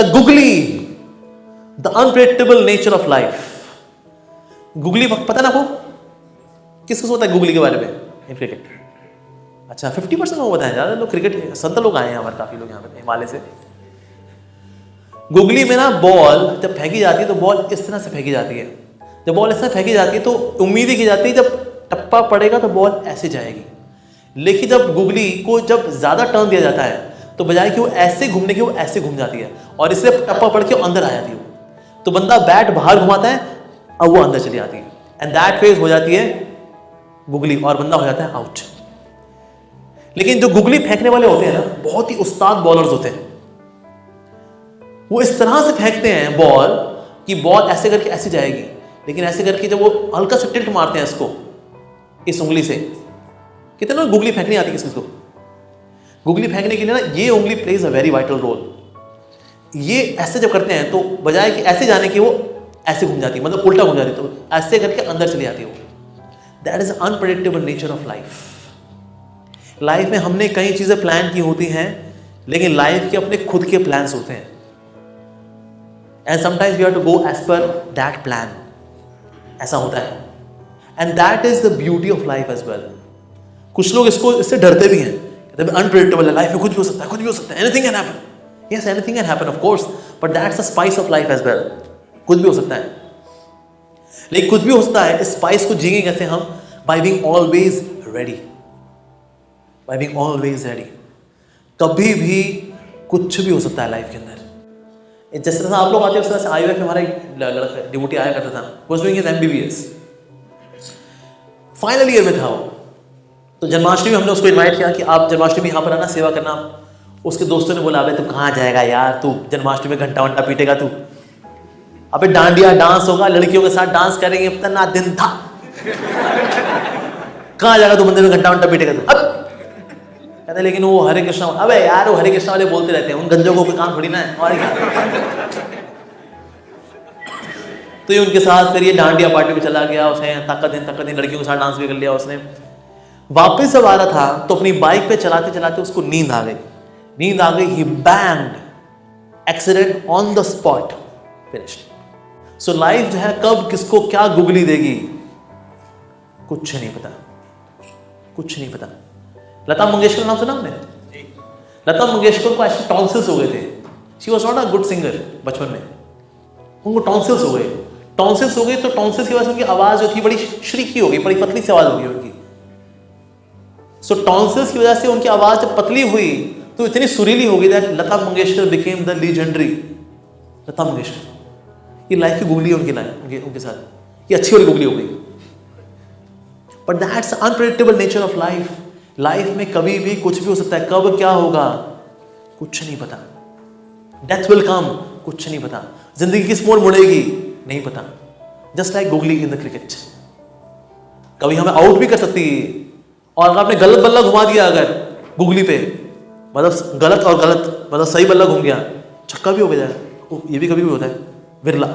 The googly, the unpredictable nature of life. Googly पता ना आपको? किसको पता है गुगली के बारे में इन क्रिकेट? अच्छा 50% लोग बताएं, ज़्यादा लोग क्रिकेट, 70 लोग आए हैं हमारे, काफ़ी लोग यहाँ पे हिमालय से। गुगली में ना बॉल जब फेंकी जाती है तो बॉल इस तरह से फेंकी जाती है। जब बॉल इस तरह फेंकी जाती है तो उम्मीद ही की जाती है जब टप्पा पड़ेगा तो बॉल ऐसे जाएगी। लेकिन जब गुगली को जब ज़्यादा टर्न दिया जाता है तो बजाय कि वो ऐसे घूमने के वो ऐसे घूम जाती है और इसलिए टप्पा पड़ के अंदर आ जाती है। तो बंदा बैट बाहर घुमाता है, अब वो अंदर चली जाती है, एंड दैट फेज हो जाती है गुगली और बंदा हो जाता है आउट। लेकिन जो गुगली फेंकने वाले होते हैं ना, बहुत ही उस्ताद बॉलर्स होते हैं। वो इस तरह से फेंकते हैं बॉल कि बॉल ऐसे करके ऐसे जाएगी, लेकिन ऐसे करके जब वो हल्का सा टिल्ट मारते हैं इसको इस उंगली से। कितने लोग गुगली फेंकनी आती है किसी को? गुगली फेंकने के लिए ना ये उंगली plays a very vital role. ये ऐसे जब करते हैं तो बजाय कि ऐसे जाने की वो ऐसे घूम जाती है, मतलब उल्टा घूम जाती है, तो ऐसे करके अंदर चली जाती है वो। That is unpredictable nature of life. Life में हमने कई चीजें प्लान की होती हैं, लेकिन लाइफ के अपने खुद के प्लान्स होते हैं, and sometimes we have to go as per that plan. ऐसा होता है, and that is the beauty of life as well. कुछ लोग इससे डरते भी हैं, कहते हैं अनप्रेडिक्टेबल है, लाइफ में कुछ भी हो सकता है, कुछ भी हो सकता है, anything can happen. Yes, anything can happen of course, but that's the spice of life as well. कुछ भी हो सकता है, लेकिन कुछ भी हो सकता है, इस स्पाइस को जिएंगे कैसे हम? By being always ready, by being always ready. कभी भी कुछ भी हो सकता है लाइफ के अंदर। जिस तरह से आप लोग आते हैं उस तरह से आईयूएफ में हमारा एक लड़का डिवोटी आया करता था, was doing his MBBS, final year में था वो। तो जन्माष्टमी में हमने उसको इनवाइट किया कि आप जन्माष्टमी यहाँ पर आना, सेवा करना। उसके दोस्तों ने बोला, अबे तू कहाँ जाएगा यार, तू जन्माष्टमी में घंटा वंटा पीटेगा तू, अबे डांडिया डांस होगा, लड़कियों के साथ डांस करेंगे, इतना दिन था, कहाँ जाएगा तू मंदिर में घंटा वंटा पीटेगा तू? अब कहते लेकिन वो हरे कृष्णा, अबे यार वो हरे कृष्णा वाले बोलते रहते हैं, उन गंजों को कोई काम थोड़ी ना है, और क्या। तो ये उनके साथ फिर ये डांडिया पार्टी में चला गया, उसने तक दिन लड़कियों के साथ डांस भी कर लिया उसने। वापस जब आ रहा था तो अपनी बाइक पे चलाते चलाते उसको नींद आ गई, he banged, accident on the spot, finished. So life जो है कब किसको क्या गुगली देगी कुछ नहीं पता। लता मंगेशकर नाम सुना आपने? लता मंगेशकर को ऐसे टॉन्सिल्स हो गए थे। She was not a good singer बचपन में, उनको टॉन्सिल्स हो गए तो टॉन्सिल्स की वजह से उनकी आवाज जो थी बड़ी श्रीकी हो गई, बड़ी पतली सी आवाज हो गई उनकी। सो टॉन्सिल्स की वजह से उनकी आवाज जब पतली हुई तो इतनी सुरीली हो गई that Lata Mangeshkar became the legendary Lata Mangeshkar. ये लाइफ की गुगली है उनके साथ, ये अच्छी वाली गुगली हो गई। But that's unpredictable nature of life. Life में कभी भी कुछ भी हो सकता है, कब क्या होगा कुछ नहीं पता। डेथ विल कम, कुछ नहीं पता। जिंदगी किस मोड़ मुड़ेगी नहीं पता। Just like googly in the cricket, कभी हमें आउट भी कर सकती है, और अगर आपने गलत बल्ला घुमा दिया अगर गुगली पे, मतलब गलत मतलब सही बल्ला घूम गया, छक्का भी हो गया, ये भी कभी भी होता है, विरला,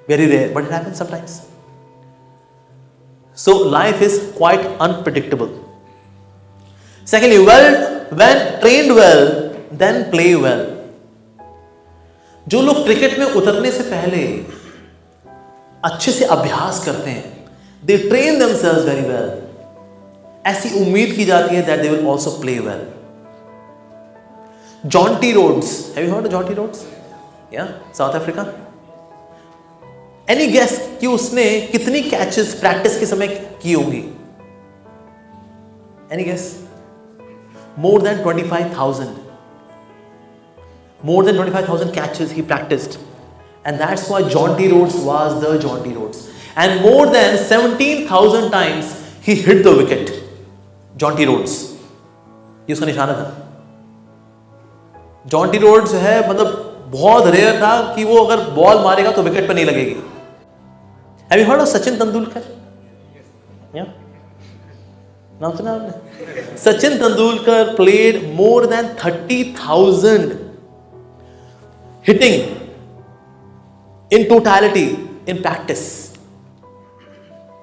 very rare, but it happens sometimes. So life is quite unpredictable. Secondly, when trained well, then play well. जो लोग क्रिकेट में उतरने से पहले अच्छे से अभ्यास करते हैं, they train themselves very well. ऐसी उम्मीद की जाती है that they will also play well. Jonty Rhodes, have you heard of Jonty Rhodes? Yeah, South Africa. Any guess कि उसने कितनी कैचेस प्रैक्टिस के समय की होंगी? Any guess? More than 25,000. More than 25,000 catches he practiced. And that's why Jonty Rhodes was the Jonty Rhodes. And more than 17,000 times he hit the wicket. Jonty Rhodes. ये उसका निशाना था। Jonty Rhodes है, मतलब बहुत रेयर था कि वो अगर बॉल मारेगा तो विकेट पे नहीं लगेगी। Have you heard of Sachin Tendulkar? Yeah. नाम सुना आपने? Sachin Tendulkar played more than 30,000 hitting in totality in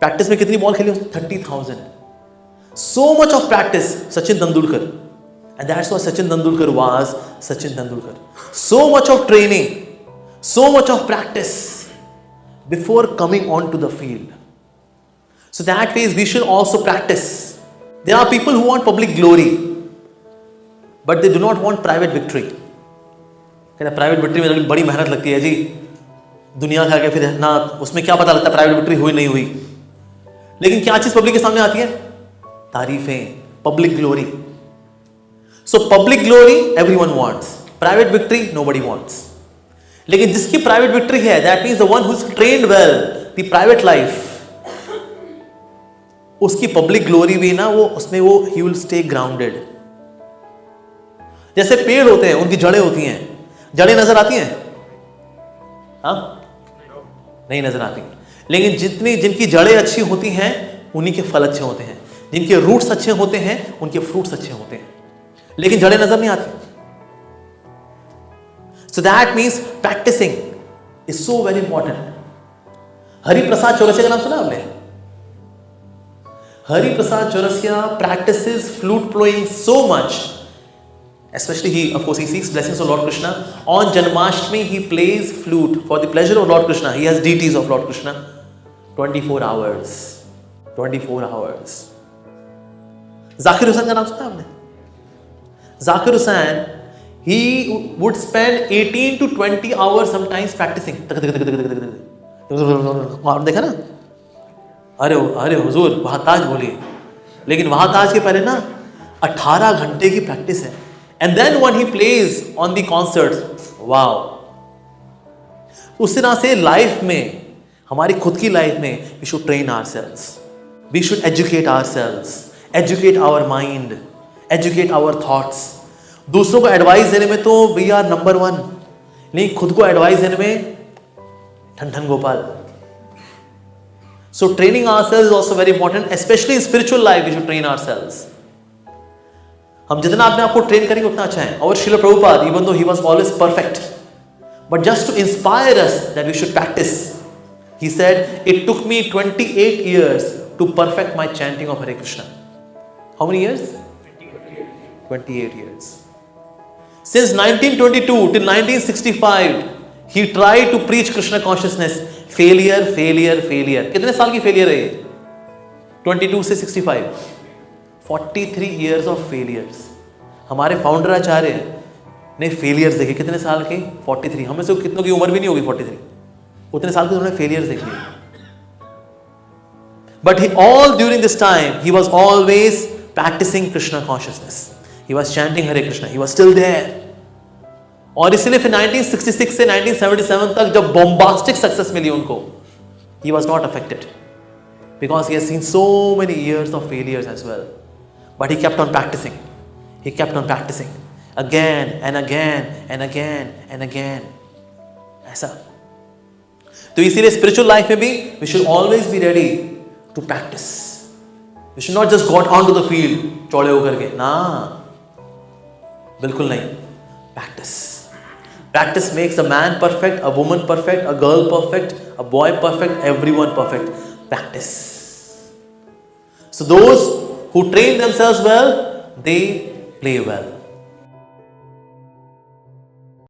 practice में कितनी बॉल खेली? 30,000। So much of practice Sachin Tendulkar, and that's why Sachin Tendulkar was Sachin Tendulkar. So much of training so much of practice before coming onto the field. So that means we should also practice. There are people who want public glory, but they do not want private victory. कहते private victory में बड़ी मेहनत लगती है जी, दुनिया के आगे फिर ना उसमें क्या पता लगता प्राइवेट विक्ट्री हुई नहीं हुई। लेकिन क्या चीज पब्लिक के सामने आती है? तारीफें, public glory. So public glory everyone wants, private victory nobody wants. लेकिन जिसकी प्राइवेट विक्ट्री है, that means the one who is trained well the private life, उसकी पब्लिक ग्लोरी भी ना वो उसमें वो ही विल स्टे ग्राउंडेड। जैसे पेड़ होते हैं, उनकी जड़ें होती हैं, जड़ें नजर आती हैं? हाँ, नहीं नजर आती। लेकिन जिनकी जड़ें अच्छी होती हैं उन्हीं के फल अच्छे होते हैं, जिनके रूट्स अच्छे होते हैं उनके फ्रूट्स अच्छे होते हैं, लेकिन जड़ें नजर नहीं आती। So that means practising is so very important. Hariprasad Chaurasia का नाम सुना आपने? Hariprasad Chaurasia practices flute playing so much, especially he seeks blessings of Lord Krishna. On Janmashtami he plays flute for the pleasure of Lord Krishna. He has deities of Lord Krishna 24 hours. 24 hours. Zakir Hussain का नाम सुना आपने? Zakir Hussain, he would spend 18 to 20 hours sometimes practicing. आपने देखा ना? अरे हुजूर वहां ताज बोलिए, लेकिन वहां ताज के पहले ना 18 घंटे की प्रैक्टिस है। And then when he plays on the concerts, wow. उस तरह से लाइफ में, हमारी खुद की लाइफ में, we should train ourselves, we should educate ourselves, educate our mind, educate our thoughts. दूसरों को एडवाइस देने में तो वी आर नंबर 1, नहीं खुद को एडवाइस देने में ठन Gopal. So training ourselves is also very important, especially in spiritual life. We should train ourselves. हम जितना अपने आप को ट्रेन करेंगे उतना अच्छा है। और Srila Prabhupada, even though he was always perfect, but just to inspire us that we should practice, he said, "It took me 28 years to perfect my chanting of Hare Krishna." How many years? 28 years. Since 1922 till 1965, he tried to preach Krishna consciousness. Failure failure failure. कितने साल की failure है ये? 22 से 65, 43 years of failures। हमारे founder आचार्य ने failures देखे, कितने साल के? 43। हमें से कितनों की उम्र भी नहीं होगी 43, उतने साल के उन्होंने फेलियर्स देख लिए। But he all during this time he was always practising Krishna consciousness, he was chanting Hare Krishna, he was still there. और इसलिए फिर 1966 से 1977 तक जब बॉम्बास्टिक सक्सेस मिली उनको, he was not affected because he has seen so many years of failures as well, but he kept on practicing, he kept on practicing again and again and again and again, ऐसा। तो इसीलिए spiritual life में भी we should always be ready to practice. We should not just go on to the field चौड़े होकर के, ना, बिल्कुल नहीं। Practice. Practice makes a man perfect, a woman perfect, a girl perfect, a boy perfect, everyone perfect. Practice. So those who train themselves well, they play well.